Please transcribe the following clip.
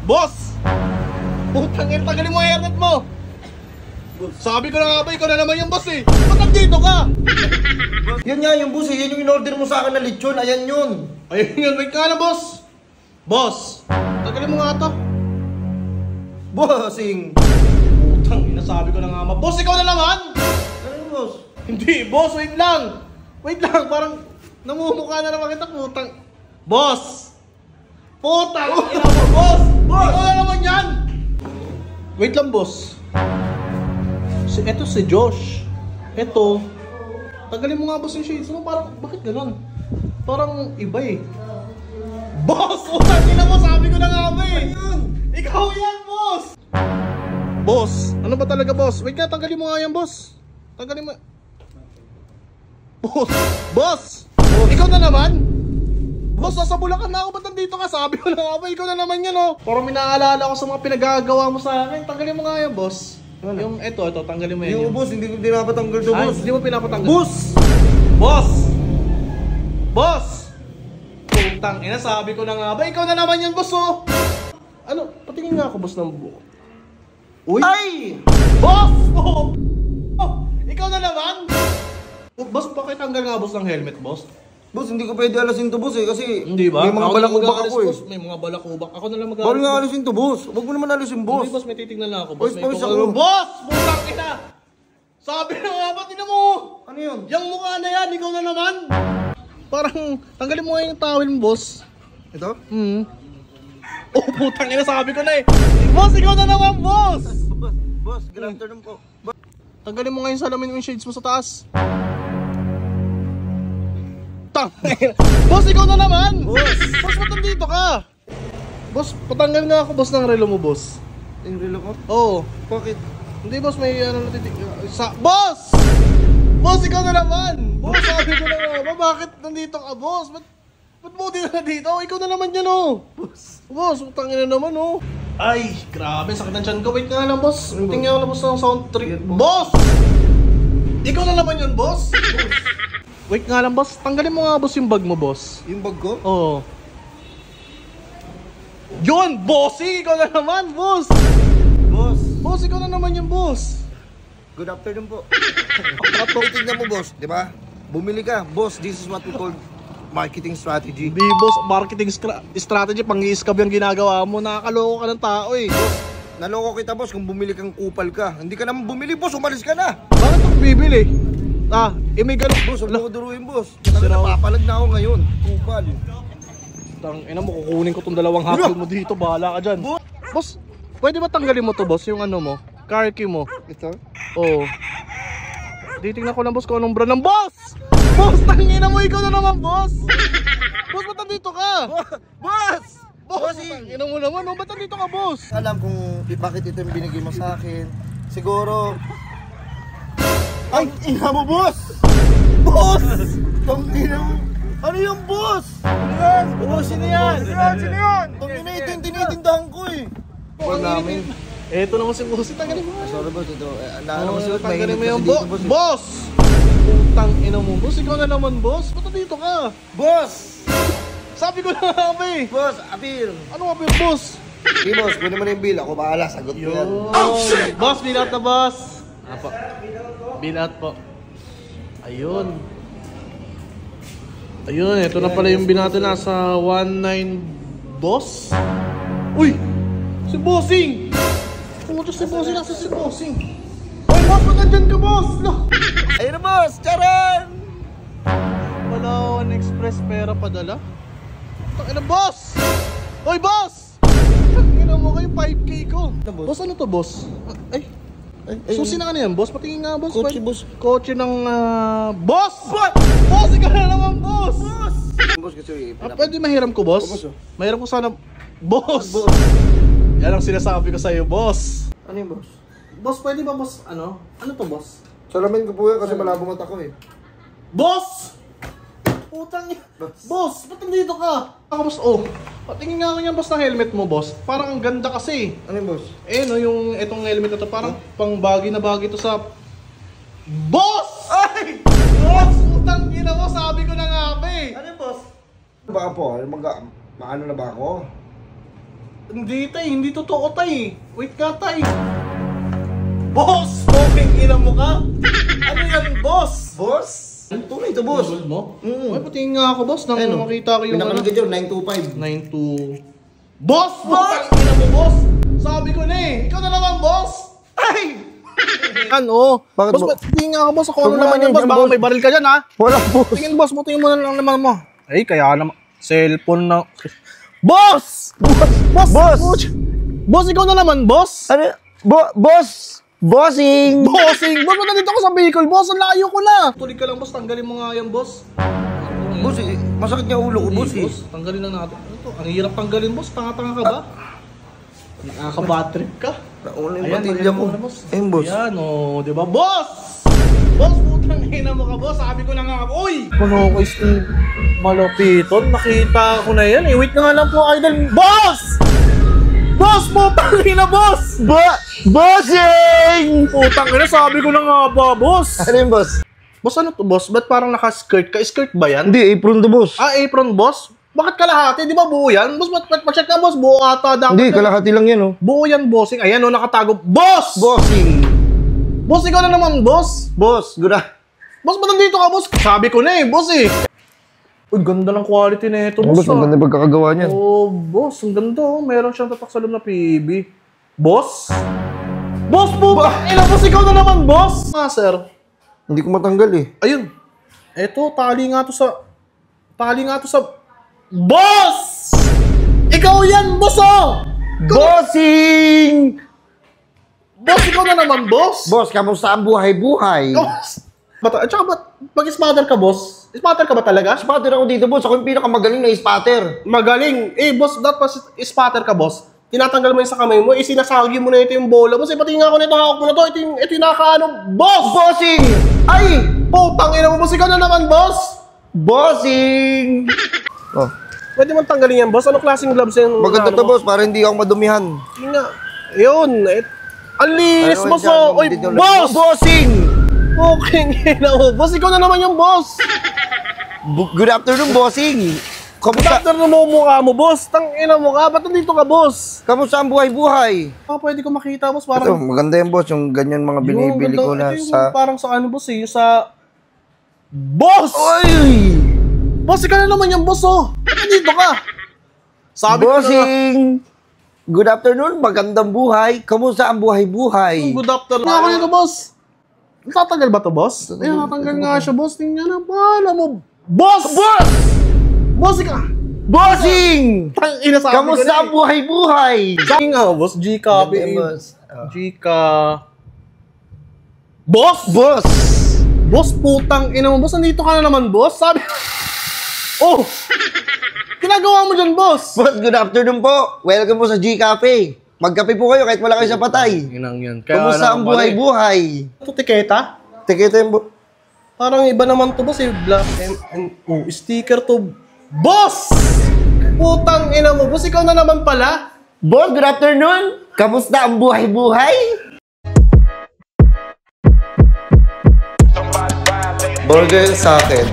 Boss! Putang ina, tagalin mo ang hairnet mo! Sabi ko na nga ba, ikaw na naman yung boss eh! Ba't nandito ka? Yan nga yung boss eh, yan yung in-order mo sa akin na lechon, ayan yun. Ayun yun, wait ka na boss! Boss! Tagalin mo nga to. Bossing! Putang ina, sabi ko na nga ma. Boss, ikaw na naman! Ano yung boss? Hindi, boss, wait lang! Wait lang, parang namumukha na naman kita, putang. Boss! Putang ina mo, boss! Boss! Ikaw na naman yan! Wait lang, boss. Eto si Josh. Eto. Tagalin mo nga boss yung shades mo. Parang, bakit ganun? Parang iba eh. Boss! Utang ina mo, sabi ko na nga ba eh! Ikaw yan, boss! Boss! Ano ba talaga, boss? Wait ka, tanggalin mo nga yan, boss. Tanggalin mo. Boss! Boss! Ikaw na naman? Boss, nasa Bulacan na ako. Ba't nandito ka? Sabi ko na nga ba, ikaw na naman yan, oh. Parang minaalala ko sa mga pinagagawa mo sa akin. Tanggalin mo nga yan, boss. Ano? Yung ito, tanggalin mo yan. Yung boss, hindi ko pinapatanggal to, boss. Hindi mo pinapatanggal. Boss! Boss! Boss! Putang ina, sabi ko na nga ba, ikaw na naman yan, boss, oh. Ano? Patingin nga ako, boss, ng buko. Uy! Ay! Boss! Oh! Oh! Ikaw na naman? Oh, boss, pakitanggal nga, boss, ng helmet, boss. Boss, hindi ko pwede alasin to, boss eh, kasi hindi ba? may mga balakubak ako eh. Boss, may mga balakubak. Ako na lang mag-aalis. Bawal nga alasin to, boss. Huwag mo naman alisin, boss. Hindi, boss, may titignan lang ako, boss. Pawis ako. Boss! Putang ina! Sabi na nga ba, tinan mo! Ano yun? Yung mukha na yan, ikaw na naman! Parang, tanggalin mo nga yung towel mo, boss. Ito? Oh, putang ina, sabi ko na eh. Boss, ikaw na naman, boss! Boss, good afternoon po. Tanggalin mo nga yung salamin yung shades mo sa taas. Boss, ikaw na naman! Boss! Boss, ba't nandito ka? Boss, patanggal nga ako, boss, ng relo mo, boss. Yung relo ko? Oo. Bakit? Hindi, boss, may ano natitig... Boss! Boss, ikaw na naman! Boss, sabi ko na nga ba, bakit nandito ka, boss? Ba't mo din na dito? Ikaw na naman yan, oh! Boss, utangin na naman, oh! Ay, grabe, sakit ng tiyan ko. Wait nga lang, boss. Tingnan ko na, boss, ng sound trip. Boss! Ikaw na naman yun, boss! Wait nga lang, boss. Tanggalin mo nga, boss, yung bag mo, boss. Yung bag ko? Oo. Yun, bossy! Ikaw na naman, boss! Boss! Boss, ikaw na naman yung boss. Good afternoon po. Tignan mo, boss, di ba? Bumili ka. Boss, this is what we call marketing strategy. Di, boss, marketing strategy, pang-i-scab yung ginagawa mo. Nakakaloko ka ng tao, eh. Naloko kita, boss, kung bumili kang kupal ka. Hindi ka naman bumili, boss. Umalis ka na. Bakit ako bibili? May ganun. Boss, huwag mo duruin, boss. Kasi napapalag na ako ngayon. Kupal. Ina mo, kukunin ko tong dalawang hapon mo dito. Bahala ka dyan. Boss, pwede ba tanggalin mo to, boss? Yung ano mo? Car key mo. Ito? Oo. Titignan ko lang, boss, kung anong brand ng boss! Boss, tangina mo, ikaw na naman, boss! Boss, ba't nandito ka? Boss! Boss, tangina mo naman, oh. Ba't nandito ka, boss? Alam kung bakit ito yung binigay mo sa akin. Siguro... Ay, ina mo, boss! Boss! Tangina mo! Ano yung boss? Boss, sino yan? Sino yan? Tangina, ito yung tinitindahan ko eh. Huwag namin. Eto naman si boss, tanggalin mo. Sorry, boss, ito. Ano mo siya? Tanggalin mo yung boss! Putang ina mo, boss. Ikaw na naman, boss. Ba't nandito ka? Boss! Sabi ko na kami. Boss, appeal. Ano appeal, boss? Okay, boss, kunin mo na yung bill. Ako bahala, sagot ko yan. Oh, shit! Boss, bill out na, boss. Apo. Bill out po. Ayun. Ayun, ito na pala yung binato na sa 19 boss. Uy! Si Bossing! Puto si Bossing, nasa si Bossing. Uy, boss, ba't nandyan ka, boss? Ayun na, boss! Charan! Palawan Express pera padala? Tangina, boss! Uy, boss! Tangina mo kayo, 5K ko. Boss, ano to, boss? Ay, susi na ka na yan, boss? Patingin nga, boss. Kotse, boss. Kotse ng, boss! Boss, ikaw na naman, boss! Boss, kasi... Pwede mahiram ko, boss? Boss, oh. Mahiram ko sana, boss! Boss! Yan ang sinasabi ko sa'yo, boss. Ano yung boss? Boss, pwede ba, boss, ano? Ano to, boss? Salamin ko po yan kasi malabo mata ko eh. Boss! Putang niya. Boss, ba't nandito ka? Ako, boss, oh. Patingin nga ako niyan, boss, na helmet mo, boss. Parang ang ganda kasi. Ano yung boss? No, yung etong helmet na to, parang pang bagay na bagay to sa... Boss! Ay! Boss! Putang ina mo, sabi ko na nga ba eh. Ano yung boss? Baka po, maano na ba ako? Hindi tay, hindi totoo tay. Wait nga tay. Boss! Poking ina mo ka? Ano yan, boss? Boss? Tunay to, boss. Gold mo? Ay, patingin nga ako, boss. Nang Ayun, makita ko yung pinakalan ka dyan, 925. 9-2. Boss! Boss! Ina mo, boss! Sabi ko na eh. Ikaw na naman, boss! Ay! Ano? Bakit, Boss, boss? patingin nga ako, boss. Ako Huwag ano mo naman naman yan, boss. yan, Baka boss. may baril ka dyan, ha? Wala, boss. Tingin, boss mo. Tingin mo na lang naman mo. Ay, kaya naman. Cellphone na. Boss! Boss! Boss! Boss, ikaw na naman, boss! Ano? Boss! Bossing! Bossing! Boss, nandito ako sa vehicle, boss. Ang layo ko na. Tuloy ka lang, boss. Tanggalin mo nga yan, boss. Boss, masakit niya ulo ko, boss eh. Boss, tanggalin lang natin. Ano to? Ang hirap tanggalin, boss. Tanga-tanga ka ba? Nakaka-bad trip ka. Nauna yung Ayan, patilya mo. boss. Ayun, boss. Ayan, o. Diba, boss? Boss, putang ina mo ka, boss. Sabi ko na nga, uy! Ano ko, Steve? Malapiton. Nakita ko na yan. Eh, wait na nga lang po, idol. Boss! Boss, putang ina, boss! Bossing! Putang ina, sabi ko na nga ba, boss? Ano yung boss? Boss, ano to, boss? Ba't parang naka-skirt ka? Skirt ba yan? Hindi, apron to, boss. Ah, apron, boss? Bakit kalahati? Di ba buo yan? Boss, check na, boss. Buo ata. Hindi, kalahati lang yan, oh. Buo yan, bossing. Ayan, oh, nakatago. Boss! Bossing! Boss, ikaw na naman, boss. Boss, Boss, ba't nandito ka, boss? Sabi ko na eh, boss eh. Uy, ganda ng quality na ito, boss. Boss, ang ganda yung pagkakagawa niyan. Oh, boss, ang ganda, oh. Meron siyang tatak sa loob na PB. Boss? Boss po ba? Ilang boss, ikaw na naman, boss. Ah, sir. Hindi ko matanggal eh. Ayun. Eto, tali nga to sa... Boss! Ikaw yan, boss, oh! Bossing! Boss, ikaw na naman, boss! Boss, kamusta ang buhay-buhay? Boss! At saka ba't mag-spatter ka, boss? Spatter ka ba talaga? Spatter ako dito, boss. Ako yung pinakamagaling na spatter. Magaling. Eh, boss, dapat spatter ka, boss. Tinatanggal mo yung sa kamay mo, sinasagi mo na ito yung bola. Boss, pati nga ako nito, hawak mo na to. Ito yung nakaano. Boss! Bossing! Ay! Putang ina mo, boss. Ikaw na naman, boss! Bossing! Oh, Pwede mo tanggalin yan, boss. Anong klaseng gloves yan? maganda to, boss, para hindi ako madumihan. Yun nga. Yun. Ang linis, Ano boss, dyan? oh. Oy, Hindi nyo- boss! Bossing! Okay, ina mo. Boss, ikaw na naman yung boss. Good afternoon, bossing. Kamusta? Doctor na mo mukha mo, boss. Tang ina mo ka. Ba't nandito ka, boss? Kamusta ang buhay-buhay? Pwede ko makita, boss. Ito, Parang... maganda yan, boss. Yung ganyan mga binibili Yung ko na ito yung sa... parang sa ano, boss, eh. Yung sa... Boss! Oy! Boss, ikaw na naman yung boss, oh. Ba't nandito ka? Sabi ko na nga. Bossing! Good afternoon, magandang buhay. Kamusta ang buhay-buhay? Good afternoon. Ako nito, boss. Tatagal ba to, boss? Ayun, natanggal nga siya, boss. Tingnan na, bahala mo. Boss! Boss! Boss, ikaw! Bossing! Tang ina sa akin Kamusta ang buhay-buhay? Sabi nga, boss. G-copy. Ganda, boss. G-ka... Boss! Boss! Boss, putang ina mo. Boss, nandito ka na naman, boss. Sabi... Oh! Ginagawa mo dyan, boss. Boss, good afternoon po. Welcome po sa G-Cafe. Magkape po kayo kahit wala kayo sa patay. Inang yan. Kamusta ang buhay-buhay? Ito, tiketa? Tikita yung Parang iba naman to, boss. Black oh, sticker to. Boss! Putang ina mo. Boss, ikaw na naman pala. Boss, good afternoon. Kamusta ang buhay-buhay? Burger sa akin.